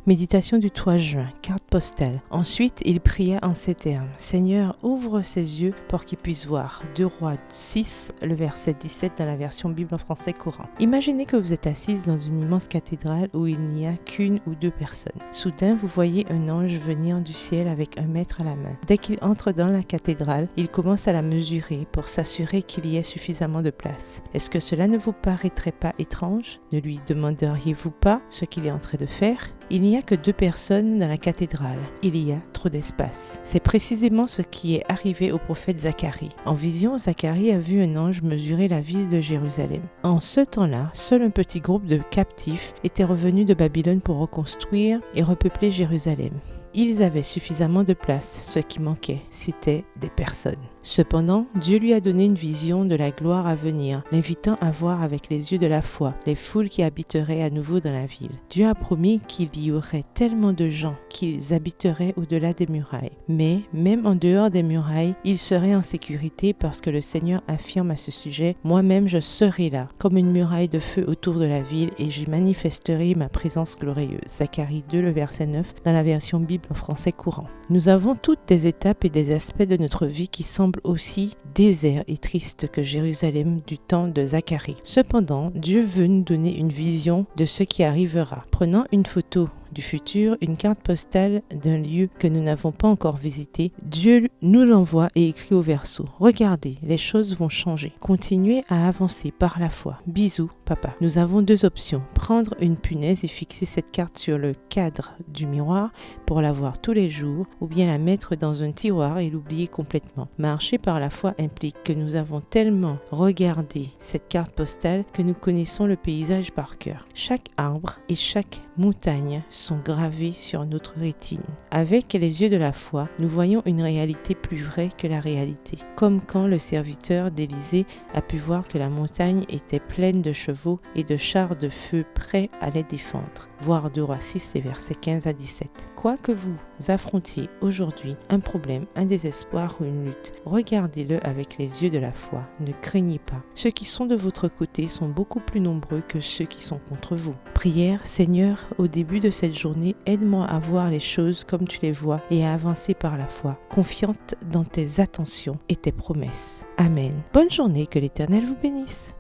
Méditation du 3 juin, carte postale. Ensuite, il pria en ces termes. Seigneur, ouvre ses yeux pour qu'il puisse voir. 2 Rois 6, le verset 17 dans la version Bible en français courant. Imaginez que vous êtes assise dans une immense cathédrale où il n'y a qu'une ou deux personnes. Soudain, vous voyez un ange venir du ciel avec un maître à la main. Dès qu'il entre dans la cathédrale, il commence à la mesurer pour s'assurer qu'il y ait suffisamment de place. Est-ce que cela ne vous paraîtrait pas étrange? Ne lui demanderiez-vous pas ce qu'il est en train de faire? Il n'y a que 2 personnes dans la cathédrale. Il y a trop d'espace. C'est précisément ce qui est arrivé au prophète Zacharie. En vision, Zacharie a vu un ange mesurer la ville de Jérusalem. En ce temps-là, seul un petit groupe de captifs était revenu de Babylone pour reconstruire et repeupler Jérusalem. Ils avaient suffisamment de place, ce qui manquait, c'était des personnes. Cependant, Dieu lui a donné une vision de la gloire à venir, l'invitant à voir avec les yeux de la foi les foules qui habiteraient à nouveau dans la ville. Dieu a promis qu'il y aurait tellement de gens qu'ils habiteraient au-delà des murailles. Mais, même en dehors des murailles, ils seraient en sécurité parce que le Seigneur affirme à ce sujet « Moi-même je serai là, comme une muraille de feu autour de la ville, et j'y manifesterai ma présence glorieuse. » Zacharie 2, le verset 9, dans la version Bible en français courant. Nous avons toutes des étapes et des aspects de notre vie qui semblent aussi déserts et tristes que Jérusalem du temps de Zacharie. Cependant, Dieu veut nous donner une vision de ce qui arrivera. Prenant une photo du futur, une carte postale d'un lieu que nous n'avons pas encore visité, Dieu nous l'envoie et écrit au verso. Regardez, les choses vont changer. Continuez à avancer par la foi. Bisous, papa. Nous avons 2 options. Prendre une punaise et fixer cette carte sur le cadre du miroir pour la voir tous les jours, ou bien la mettre dans un tiroir et l'oublier complètement. Marcher par la foi implique que nous avons tellement regardé cette carte postale que nous connaissons le paysage par cœur. Chaque arbre et chaque montagne sont gravés sur notre rétine. Avec les yeux de la foi, nous voyons une réalité plus vraie que la réalité. Comme quand le serviteur d'Élysée a pu voir que la montagne était pleine de chevaux et de chars de feu prêts à les défendre. Voir 2 Rois 6, versets 15 à 17. Quoi que vous affrontiez aujourd'hui un problème, un désespoir ou une lutte, regardez-le avec les yeux de la foi. Ne craignez pas. Ceux qui sont de votre côté sont beaucoup plus nombreux que ceux qui sont contre vous. Prière, Seigneur, au début de cette journée, aide-moi à voir les choses comme tu les vois et à avancer par la foi, confiante dans tes attentions et tes promesses. Amen. Bonne journée, que l'Éternel vous bénisse.